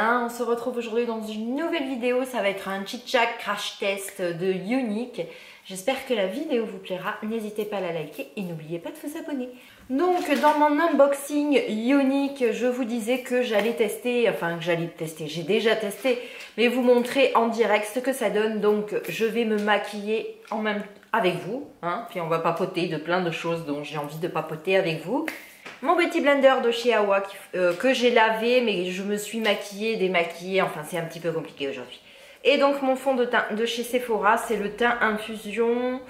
bien, on se retrouve aujourd'hui dans une nouvelle vidéo. Ça va être un chit-chat crash test de Younique. J'espère que la vidéo vous plaira. N'hésitez pas à la liker et n'oubliez pas de vous abonner. Donc dans mon unboxing Younique, je vous disais que j'allais tester, j'ai déjà testé, mais vous montrer en direct ce que ça donne. Donc je vais me maquiller en même temps avec vous, hein, puis on va papoter de plein de choses dont j'ai envie de papoter avec vous. Mon petit blender de chez Awa que j'ai lavé, mais je me suis maquillée, démaquillée, enfin c'est un petit peu compliqué aujourd'hui. Et donc mon fond de teint de chez Sephora, c'est le teint infusion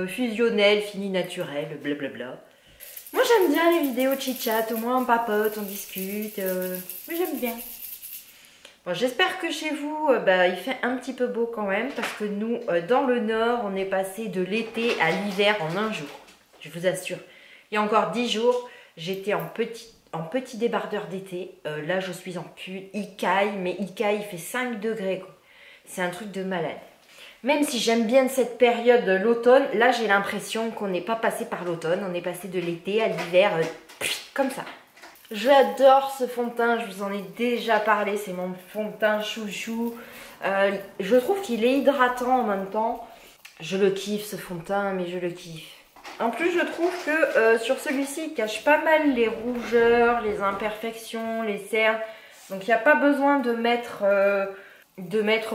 fusionnel, fini naturel, blablabla. Moi j'aime bien les vidéos chit-chat, au moins on papote, on discute, mais j'aime bien. Bon, j'espère que chez vous, il fait un petit peu beau quand même, parce que nous, dans le nord, on est passé de l'été à l'hiver en un jour. Je vous assure. Il y a encore 10 jours, j'étais en petit débardeur d'été. Là, je suis en pull, il caille, mais il caille, il fait 5 degrés. C'est un truc de malade. Même si j'aime bien cette période, l'automne, là, j'ai l'impression qu'on n'est pas passé par l'automne. On est passé de l'été à l'hiver, comme ça. J'adore ce fond de teint, je vous en ai déjà parlé, c'est mon fond de teint chouchou. Je trouve qu'il est hydratant en même temps. Je le kiffe ce fond de teint, mais je le kiffe. En plus, je trouve que sur celui-ci, il cache pas mal les rougeurs, les imperfections, les cernes. Donc il n'y a pas besoin de mettre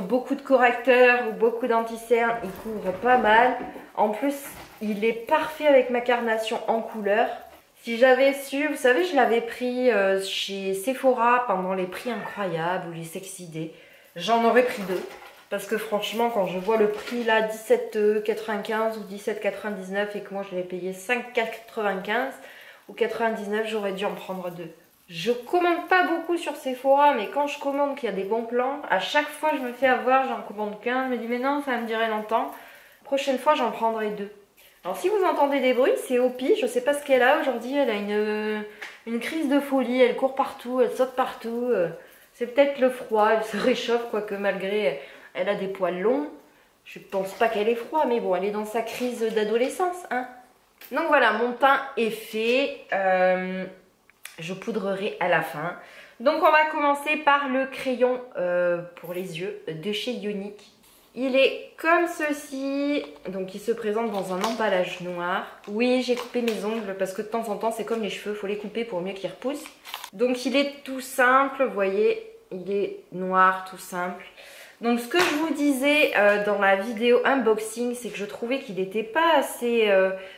beaucoup de correcteurs ou beaucoup d'anti-cernes. Il couvre pas mal. En plus, il est parfait avec ma carnation en couleur. Si j'avais su, vous savez, je l'avais pris chez Sephora pendant les prix incroyables ou les Sexy Day. J'en aurais pris 2. Parce que franchement, quand je vois le prix là, 17,95 ou 17,99 et que moi je l'ai payé 5,95 ou 99, j'aurais dû en prendre 2. Je commande pas beaucoup sur Sephora, mais quand je commande qu'il y a des bons plans, à chaque fois je me fais avoir, j'en commande qu'un. Je me dis mais non, ça va me durer longtemps. Prochaine fois, j'en prendrai 2. Alors si vous entendez des bruits, c'est Opie, je sais pas ce qu'elle a aujourd'hui, elle a une crise de folie, elle court partout, elle saute partout, c'est peut-être le froid, elle se réchauffe, quoique malgré elle a des poils longs, je pense pas qu'elle ait froid, mais bon, elle est dans sa crise d'adolescence, hein. Donc voilà, mon teint est fait, je poudrerai à la fin. Donc on va commencer par le crayon pour les yeux de chez Younique. Il est comme ceci, donc il se présente dans un emballage noir. Oui, j'ai coupé mes ongles parce que de temps en temps, c'est comme les cheveux, il faut les couper pour mieux qu'ils repoussent. Donc il est tout simple, vous voyez, il est noir, tout simple. Donc ce que je vous disais dans la vidéo unboxing, c'est que je trouvais qu'il n'était pas assez...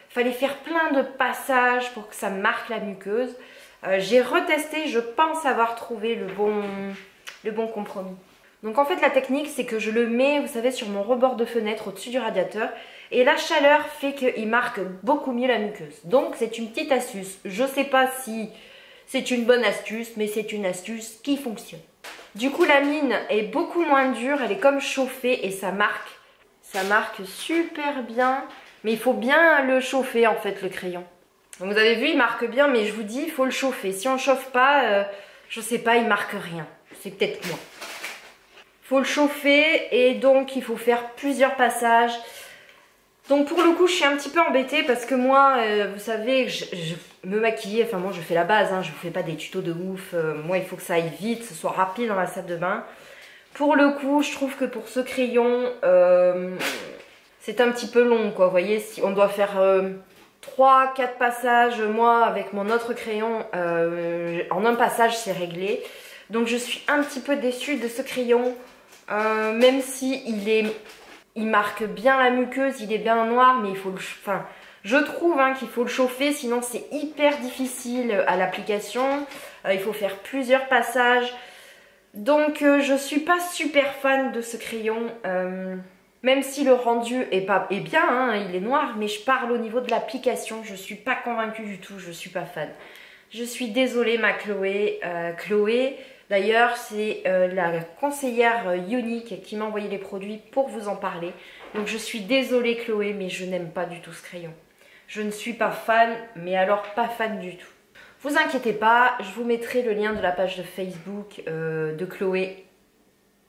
fallait faire plein de passages pour que ça marque la muqueuse. J'ai retesté, je pense avoir trouvé le bon compromis. Donc en fait la technique c'est que je le mets, vous savez, sur mon rebord de fenêtre au-dessus du radiateur. Et la chaleur fait qu'il marque beaucoup mieux la muqueuse. Donc c'est une petite astuce. Je ne sais pas si c'est une bonne astuce, mais c'est une astuce qui fonctionne. Du coup la mine est beaucoup moins dure, elle est comme chauffée et ça marque super bien. Mais il faut bien le chauffer en fait le crayon. Donc vous avez vu, il marque bien, mais je vous dis, il faut le chauffer. Si on ne chauffe pas, je sais pas, il marque rien. C'est peut-être moi. Faut le chauffer et donc il faut faire plusieurs passages. Donc pour le coup je suis un petit peu embêtée parce que moi vous savez je me maquille, enfin moi je fais la base, hein, je vous fais pas des tutos de ouf, moi il faut que ça aille vite, que ce soit rapide dans la salle de bain. Pour le coup je trouve que pour ce crayon c'est un petit peu long quoi, vous voyez, si on doit faire 3-4 passages, moi avec mon autre crayon en un passage c'est réglé. Donc je suis un petit peu déçue de ce crayon. Même si il marque bien la muqueuse, il est bien noir, mais il faut je trouve qu'il faut le chauffer, sinon c'est hyper difficile à l'application. Il faut faire plusieurs passages. Donc je suis pas super fan de ce crayon. Même si le rendu est bien, hein, il est noir, mais je parle au niveau de l'application. Je suis pas convaincue du tout, je suis pas fan. Je suis désolée ma Chloé. Chloé, d'ailleurs, c'est la conseillère Younique qui m'a envoyé les produits pour vous en parler. Donc je suis désolée Chloé, mais je n'aime pas du tout ce crayon. Je ne suis pas fan, mais alors pas fan du tout. Vous inquiétez pas, je vous mettrai le lien de la page de Facebook de Chloé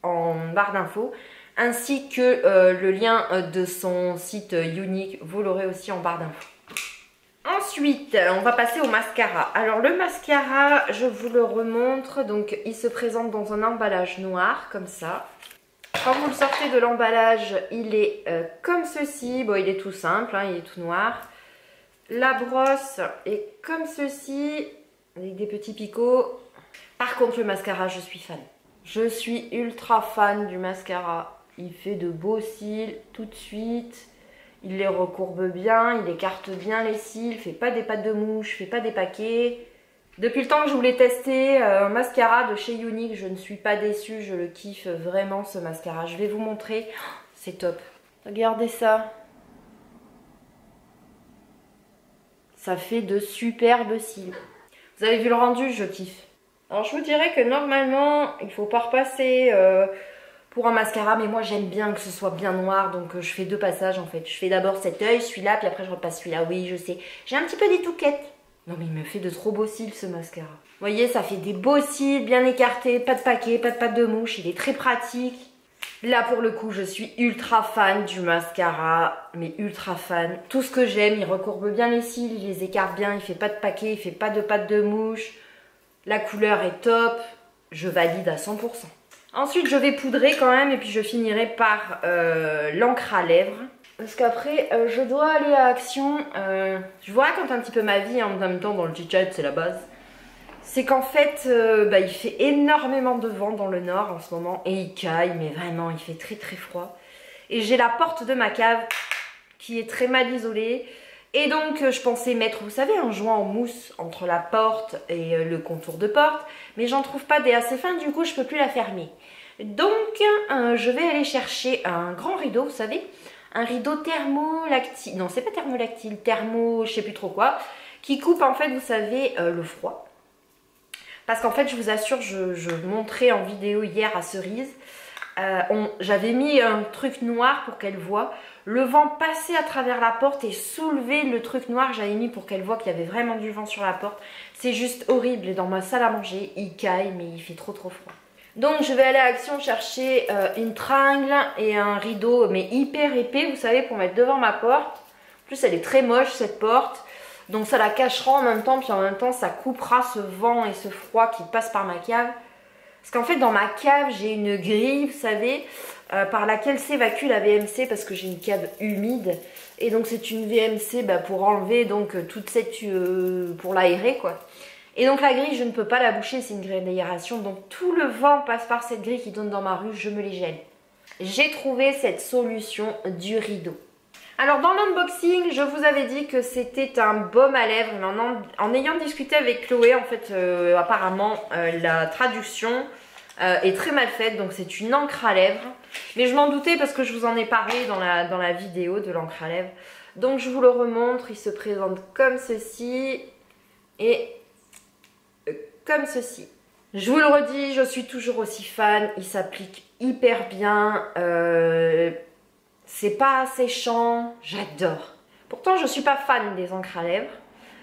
en barre d'infos. Ainsi que le lien de son site Younique, vous l'aurez aussi en barre d'infos. Ensuite, on va passer au mascara. Alors le mascara, je vous le remontre. Donc il se présente dans un emballage noir, comme ça. Quand vous le sortez de l'emballage, il est comme ceci. Bon, il est tout simple, hein, il est tout noir. La brosse est comme ceci, avec des petits picots. Par contre, le mascara, je suis fan. Je suis ultra fan du mascara. Il fait de beaux cils tout de suite. Il les recourbe bien, il écarte bien les cils, fait pas des pattes de mouche, fait pas des paquets. Depuis le temps que je voulais tester un mascara de chez Younique, je ne suis pas déçue, je le kiffe vraiment ce mascara. Je vais vous montrer, c'est top. Regardez ça. Ça fait de superbes cils. Vous avez vu le rendu, je kiffe. Alors je vous dirais que normalement, il ne faut pas repasser pour un mascara, mais moi j'aime bien que ce soit bien noir, donc je fais deux passages en fait. Je fais d'abord cet œil, celui-là, puis après je repasse celui-là. Oui, je sais, j'ai un petit peu des touquettes. Non mais il me fait de trop beaux cils ce mascara. Vous voyez, ça fait des beaux cils, bien écartés, pas de paquets, pas de pattes de mouche, il est très pratique. Là pour le coup, je suis ultra fan du mascara, mais ultra fan. Tout ce que j'aime, il recourbe bien les cils, il les écarte bien, il fait pas de paquets, il fait pas de pattes de mouche. La couleur est top, je valide à 100%. Ensuite, je vais poudrer quand même et puis je finirai par l'encre à lèvres. Parce qu'après, je dois aller à Action. Je vous raconte un petit peu ma vie en même temps dans le chit-chat, c'est la base. C'est qu'en fait, il fait énormément de vent dans le nord en ce moment. Et il caille, mais vraiment, il fait très très froid. Et j'ai la porte de ma cave qui est très mal isolée. Et donc, je pensais mettre, vous savez, un joint en mousse entre la porte et le contour de porte. Mais j'en trouve pas des assez fins, du coup, je peux plus la fermer. Donc, je vais aller chercher un grand rideau, vous savez. Un rideau thermolactyle. Non, c'est pas thermolactyle, thermo, je sais plus trop quoi. Qui coupe, en fait, vous savez, le froid. Parce qu'en fait, je vous assure, je montrais en vidéo hier à Cerise. J'avais mis un truc noir pour qu'elle voie. Le vent passait à travers la porte et soulevait le truc noir que j'avais mis pour qu'elle voie qu'il y avait vraiment du vent sur la porte. C'est juste horrible. Et dans ma salle à manger, il caille, mais il fait trop froid. Donc je vais aller à Action chercher une tringle et un rideau, mais hyper épais, vous savez, pour mettre devant ma porte. En plus, elle est très moche cette porte. Donc ça la cachera en même temps, puis en même temps, ça coupera ce vent et ce froid qui passe par ma cave. Parce qu'en fait, dans ma cave, j'ai une grille, vous savez, par laquelle s'évacue la VMC parce que j'ai une cave humide. Et donc, c'est une VMC pour enlever donc toute cette... pour l'aérer, quoi. Et donc, la grille, je ne peux pas la boucher, c'est une grille d'aération. Donc, tout le vent passe par cette grille qui donne dans ma rue, je me les gèle. J'ai trouvé cette solution du rideau. Alors, dans l'unboxing, je vous avais dit que c'était un baume à lèvres. Mais en ayant discuté avec Chloé, en fait, apparemment, la traduction est très mal faite. Donc, c'est une encre à lèvres. Mais je m'en doutais parce que je vous en ai parlé dans la vidéo de l'encre à lèvres. Donc, je vous le remontre. Il se présente comme ceci et comme ceci. Je vous le redis, je suis toujours aussi fan. Il s'applique hyper bien. C'est pas séchant, j'adore. Pourtant, je suis pas fan des encres à lèvres.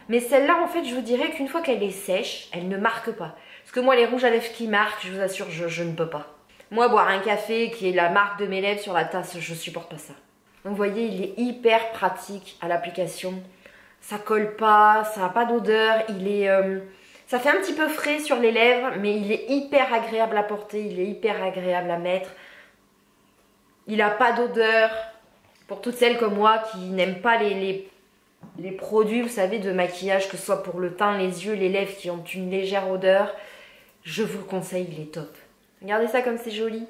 Mais celle-là, en fait, je vous dirais qu'une fois qu'elle est sèche, elle ne marque pas. Parce que moi, les rouges à lèvres qui marquent, je vous assure, je ne peux pas. Moi, boire un café qui est la marque de mes lèvres sur la tasse, je supporte pas ça. Donc, vous voyez, il est hyper pratique à l'application. Ça colle pas, ça n'a pas d'odeur. Ça fait un petit peu frais sur les lèvres, mais il est hyper agréable à porter, il est hyper agréable à mettre. Il n'a pas d'odeur. Pour toutes celles comme moi qui n'aiment pas les produits, vous savez, de maquillage, que ce soit pour le teint, les yeux, les lèvres qui ont une légère odeur, je vous le conseille, il est top. Regardez ça comme c'est joli.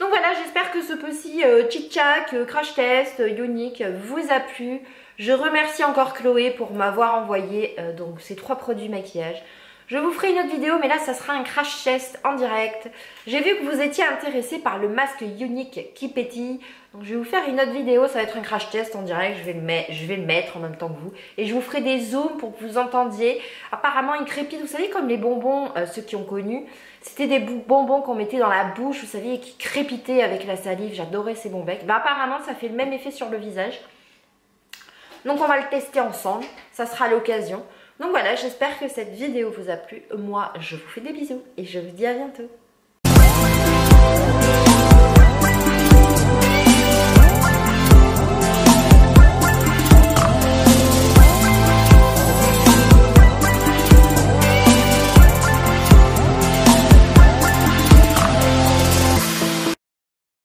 Donc voilà, j'espère que ce petit chit-chat, crash test, Younique vous a plu. Je remercie encore Chloé pour m'avoir envoyé donc ces 3 produits maquillage. Je vous ferai une autre vidéo, mais là, ça sera un crash test en direct. J'ai vu que vous étiez intéressé par le masque Younique qui pétille. Donc, je vais vous faire une autre vidéo. Ça va être un crash test en direct. Je vais le mettre en même temps que vous. Et je vous ferai des zooms pour que vous entendiez. Apparemment, il crépite. Vous savez, comme les bonbons, ceux qui ont connu. C'était des bonbons qu'on mettait dans la bouche, vous savez, et qui crépitaient avec la salive. J'adorais ces bonbons. Ben, apparemment, ça fait le même effet sur le visage. Donc, on va le tester ensemble. Ça sera à l'occasion. Donc voilà, j'espère que cette vidéo vous a plu. Moi, je vous fais des bisous et je vous dis à bientôt.